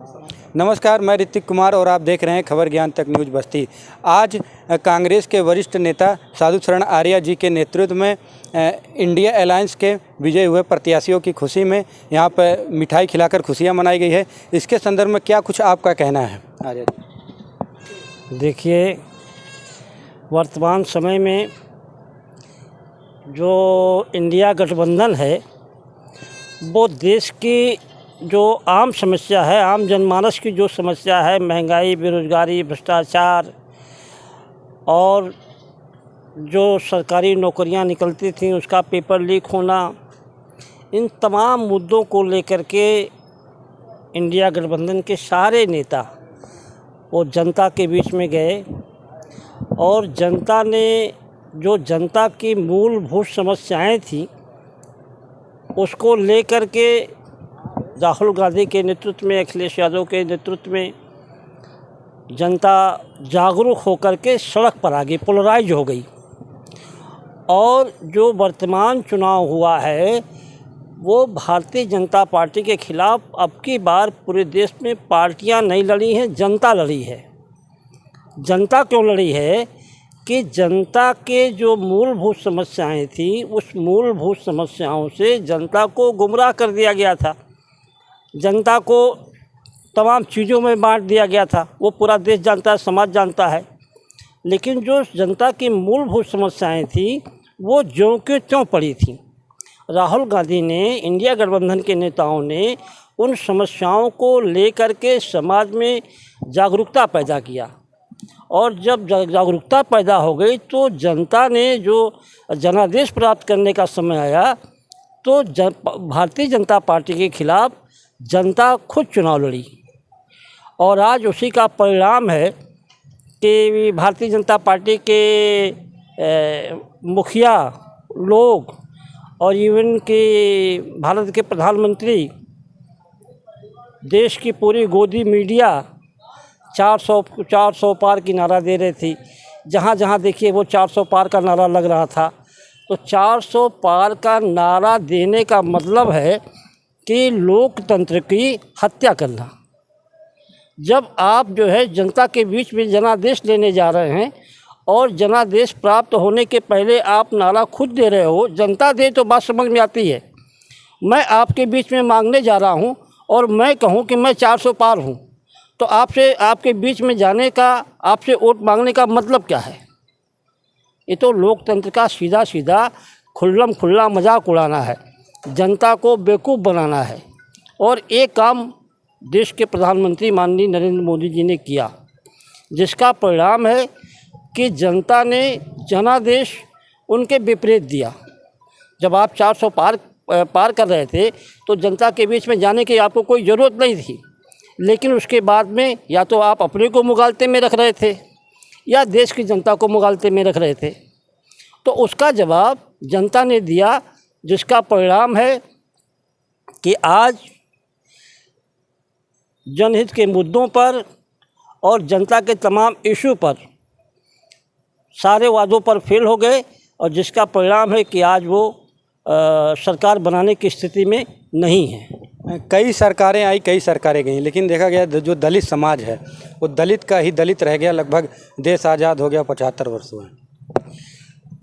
नमस्कार, मैं ऋतिक कुमार और आप देख रहे हैं खबर ज्ञान तक न्यूज़ बस्ती। आज कांग्रेस के वरिष्ठ नेता साधु शरण आर्या जी के नेतृत्व में इंडिया अलायंस के विजय हुए प्रत्याशियों की खुशी में यहाँ पर मिठाई खिलाकर खुशियाँ मनाई गई है। इसके संदर्भ में क्या कुछ आपका कहना है आर्या जी? देखिए, वर्तमान समय में जो इंडिया गठबंधन है वो देश की जो आम समस्या है, आम जनमानस की जो समस्या है, महंगाई, बेरोज़गारी, भ्रष्टाचार और जो सरकारी नौकरियां निकलती थीं उसका पेपर लीक होना, इन तमाम मुद्दों को लेकर के इंडिया गठबंधन के सारे नेता वो जनता के बीच में गए और जनता ने जो जनता की मूलभूत समस्याएं थी उसको लेकर के राहुल गांधी के नेतृत्व में, अखिलेश यादव के नेतृत्व में जनता जागरूक होकर के सड़क पर आ गई, पोलराइज हो गई। और जो वर्तमान चुनाव हुआ है वो भारतीय जनता पार्टी के खिलाफ अब की बार पूरे देश में पार्टियां नहीं लड़ी हैं, जनता लड़ी है। जनता क्यों लड़ी है कि जनता के जो मूलभूत समस्याएं थी उस मूलभूत समस्याओं से जनता को गुमराह कर दिया गया था, जनता को तमाम चीज़ों में बांट दिया गया था। वो पूरा देश जानता है, समाज जानता है, लेकिन जो जनता की मूलभूत समस्याएं थी वो ज्यों के त्यों पड़ी थी। राहुल गांधी ने, इंडिया गठबंधन के नेताओं ने उन समस्याओं को लेकर के समाज में जागरूकता पैदा किया और जब जागरूकता पैदा हो गई तो जनता ने जो जनादेश प्राप्त करने का समय आया तो भारतीय जनता पार्टी के खिलाफ जनता खुद चुनाव लड़ी। और आज उसी का परिणाम है कि भारतीय जनता पार्टी के मुखिया लोग और इवन के भारत के प्रधानमंत्री, देश की पूरी गोदी मीडिया 400 पार की नारा दे रही थी। जहाँ जहाँ देखिए वो 400 पार का नारा लग रहा था। तो 400 पार का नारा देने का मतलब है कि लोकतंत्र की हत्या करना। जब आप जो है जनता के बीच में जनादेश लेने जा रहे हैं और जनादेश प्राप्त होने के पहले आप नारा खुद दे रहे हो, जनता दे तो बात समझ में आती है। मैं आपके बीच में मांगने जा रहा हूं और मैं कहूं कि मैं 400 पार हूं, तो आपसे, आपके बीच में जाने का, आपसे वोट मांगने का मतलब क्या है? ये तो लोकतंत्र का सीधा सीधा खुल्लम खुल्ला मजाक उड़ाना है, जनता को बेवकूफ़ बनाना है। और एक काम देश के प्रधानमंत्री माननीय नरेंद्र मोदी जी ने किया, जिसका परिणाम है कि जनता ने जनादेश उनके विपरीत दिया। जब आप 400 पार कर रहे थे तो जनता के बीच में जाने की आपको कोई ज़रूरत नहीं थी, लेकिन उसके बाद में या तो आप अपने को मुगालते में रख रहे थे या देश की जनता को मुगालते में रख रहे थे। तो उसका जवाब जनता ने दिया, जिसका परिणाम है कि आज जनहित के मुद्दों पर और जनता के तमाम इशू पर सारे वादों पर फेल हो गए और जिसका परिणाम है कि आज वो सरकार बनाने की स्थिति में नहीं है। कई सरकारें आई, कई सरकारें गईं, लेकिन देखा गया जो दलित समाज है वो दलित का ही दलित रह गया। लगभग देश आज़ाद हो गया 75 वर्ष हुए।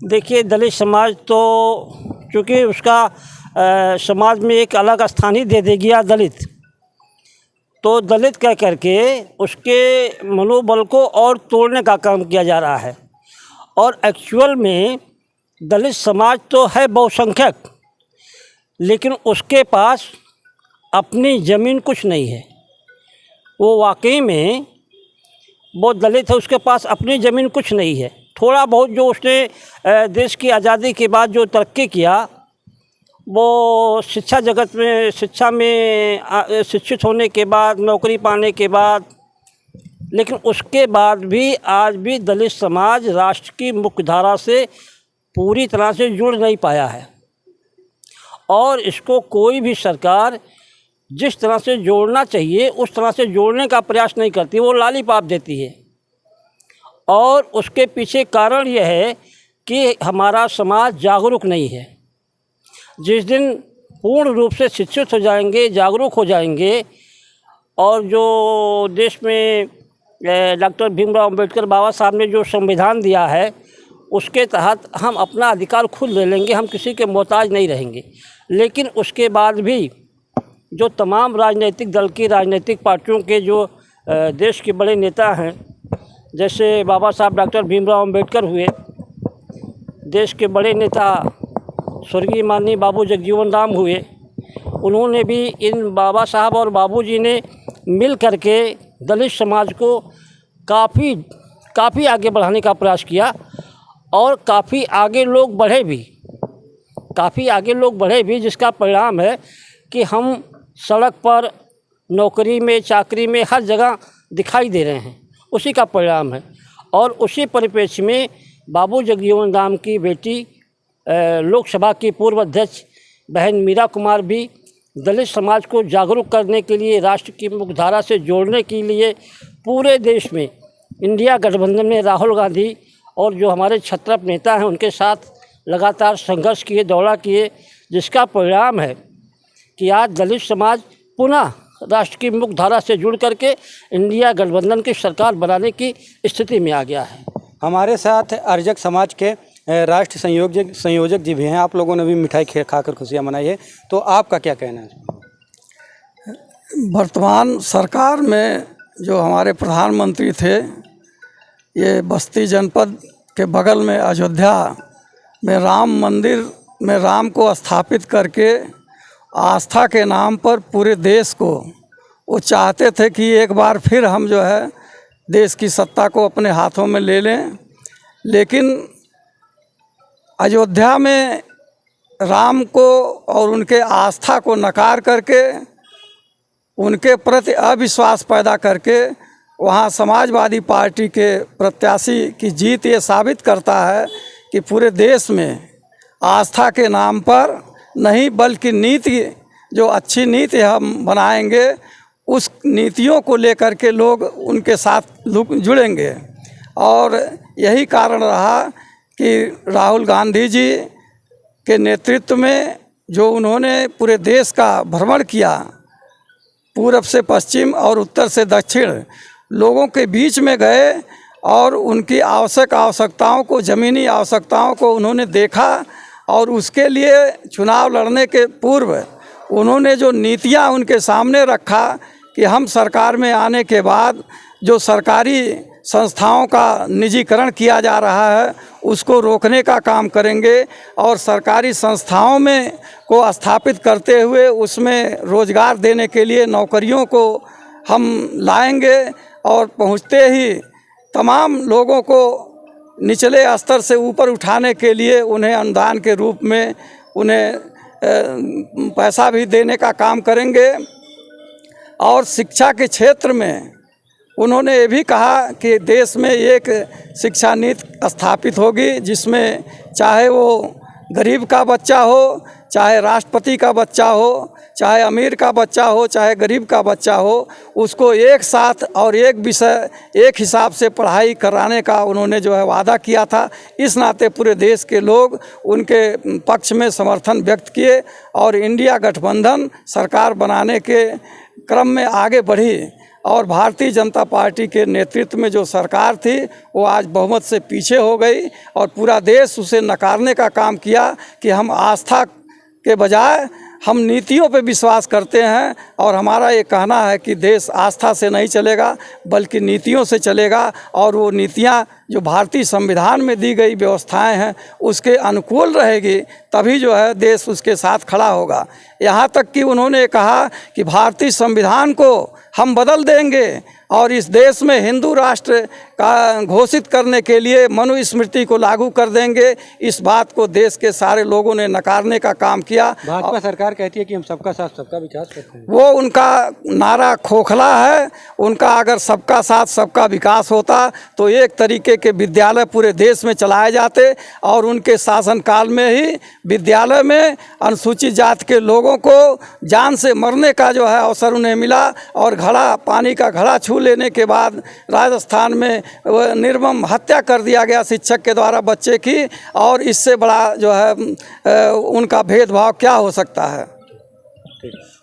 देखिए, दलित समाज तो चूँकि उसका समाज में एक अलग स्थान ही दे गया दलित, तो दलित कह करके उसके मनोबल को और तोड़ने का काम किया जा रहा है। और एक्चुअल में दलित समाज तो है बहुसंख्यक, लेकिन उसके पास अपनी ज़मीन कुछ नहीं है। वो वाकई में वो दलित है, उसके पास अपनी ज़मीन कुछ नहीं है। थोड़ा बहुत जो उसने देश की आज़ादी के बाद जो तरक्की किया वो शिक्षा जगत में, शिक्षा में शिक्षित होने के बाद, नौकरी पाने के बाद, लेकिन उसके बाद भी आज भी दलित समाज राष्ट्र की मुख्यधारा से पूरी तरह से जुड़ नहीं पाया है। और इसको कोई भी सरकार जिस तरह से जोड़ना चाहिए उस तरह से जोड़ने का प्रयास नहीं करती, वो लॉलीपॉप देती है। और उसके पीछे कारण यह है कि हमारा समाज जागरूक नहीं है। जिस दिन पूर्ण रूप से शिक्षित हो जाएंगे, जागरूक हो जाएंगे और जो देश में डॉक्टर भीमराव अंबेडकर बाबा साहब ने जो संविधान दिया है उसके तहत हम अपना अधिकार खुद ले लेंगे, हम किसी के मोहताज नहीं रहेंगे। लेकिन उसके बाद भी जो तमाम राजनीतिक दल की राजनीतिक पार्टियों के जो देश के बड़े नेता हैं, जैसे बाबा साहब डॉक्टर भीमराव अंबेडकर हुए, देश के बड़े नेता स्वर्गीय माननीय बाबू जगजीवन राम हुए, उन्होंने भी इन बाबा साहब और बाबूजी ने मिल करके दलित समाज को काफ़ी आगे बढ़ाने का प्रयास किया और काफ़ी आगे लोग बढ़े भी, जिसका परिणाम है कि हम सड़क पर, नौकरी में, चाकरी में, हर जगह दिखाई दे रहे हैं। उसी का परिणाम है। और उसी परिप्रेक्ष्य में बाबू जगजीवन राम की बेटी लोकसभा की पूर्व अध्यक्ष बहन मीरा कुमार भी दलित समाज को जागरूक करने के लिए, राष्ट्र की मुख्यधारा से जोड़ने के लिए पूरे देश में इंडिया गठबंधन में राहुल गांधी और जो हमारे क्षत्रप नेता हैं उनके साथ लगातार संघर्ष किए, दौड़ा किए, जिसका परिणाम है कि आज दलित समाज पुनः राष्ट्र की मुख्यधारा से जुड़ करके इंडिया गठबंधन की सरकार बनाने की स्थिति में आ गया है। हमारे साथ अर्जक समाज के राष्ट्र संयोजक जी भी हैं। आप लोगों ने भी मिठाई खाकर खुशियाँ मनाई है, तो आपका क्या कहना है? वर्तमान सरकार में जो हमारे प्रधानमंत्री थे, ये बस्ती जनपद के बगल में अयोध्या में राम मंदिर में राम को स्थापित करके आस्था के नाम पर पूरे देश को वो चाहते थे कि एक बार फिर हम जो है देश की सत्ता को अपने हाथों में ले लें। लेकिन अयोध्या में राम को और उनके आस्था को नकार करके, उनके प्रति अविश्वास पैदा करके वहाँ समाजवादी पार्टी के प्रत्याशी की जीत ये साबित करता है कि पूरे देश में आस्था के नाम पर नहीं बल्कि नीति, जो अच्छी नीति हम बनाएंगे उस नीतियों को लेकर के लोग उनके साथ जुड़ेंगे। और यही कारण रहा कि राहुल गांधी जी के नेतृत्व में जो उन्होंने पूरे देश का भ्रमण किया, पूरब से पश्चिम और उत्तर से दक्षिण, लोगों के बीच में गए और उनकी आवश्यकताओं को, ज़मीनी आवश्यकताओं को उन्होंने देखा और उसके लिए चुनाव लड़ने के पूर्व उन्होंने जो नीतियां उनके सामने रखा कि हम सरकार में आने के बाद जो सरकारी संस्थाओं का निजीकरण किया जा रहा है उसको रोकने का काम करेंगे और सरकारी संस्थाओं में को स्थापित करते हुए उसमें रोज़गार देने के लिए नौकरियों को हम लाएंगे और पहुंचते ही तमाम लोगों को निचले स्तर से ऊपर उठाने के लिए उन्हें अनुदान के रूप में उन्हें पैसा भी देने का काम करेंगे। और शिक्षा के क्षेत्र में उन्होंने ये भी कहा कि देश में एक शिक्षा नीति स्थापित होगी जिसमें चाहे वो गरीब का बच्चा हो, चाहे राष्ट्रपति का बच्चा हो, चाहे अमीर का बच्चा हो, चाहे गरीब का बच्चा हो, उसको एक साथ और एक विषय एक हिसाब से पढ़ाई कराने का उन्होंने जो है वादा किया था। इस नाते पूरे देश के लोग उनके पक्ष में समर्थन व्यक्त किए और इंडिया गठबंधन सरकार बनाने के क्रम में आगे बढ़ी और भारतीय जनता पार्टी के नेतृत्व में जो सरकार थी वो आज बहुमत से पीछे हो गई और पूरा देश उसे नकारने का काम किया कि हम आस्था के बजाय हम नीतियों पे विश्वास करते हैं और हमारा ये कहना है कि देश आस्था से नहीं चलेगा बल्कि नीतियों से चलेगा और वो नीतियाँ जो भारतीय संविधान में दी गई व्यवस्थाएं हैं उसके अनुकूल रहेगी, तभी जो है देश उसके साथ खड़ा होगा। यहाँ तक कि उन्होंने कहा कि भारतीय संविधान को हम बदल देंगे और इस देश में हिंदू राष्ट्र का घोषित करने के लिए मनुस्मृति को लागू कर देंगे। इस बात को देश के सारे लोगों ने नकारने का काम किया। भाजपा सरकार कहती है कि हम सबका साथ सबका विकास करते हैं। वो उनका नारा खोखला है। उनका अगर सबका साथ सबका विकास होता तो एक तरीके के विद्यालय पूरे देश में चलाए जाते और उनके शासनकाल में ही विद्यालय में अनुसूचित जाति के लोगों को जान से मरने का जो है अवसर उन्हें मिला और पानी का घड़ा छू लेने के बाद राजस्थान में निर्मम हत्या कर दिया गया शिक्षक के द्वारा बच्चे की। और इससे बड़ा जो है उनका भेदभाव क्या हो सकता है।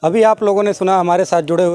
अभी आप लोगों ने सुना हमारे साथ जुड़े हुए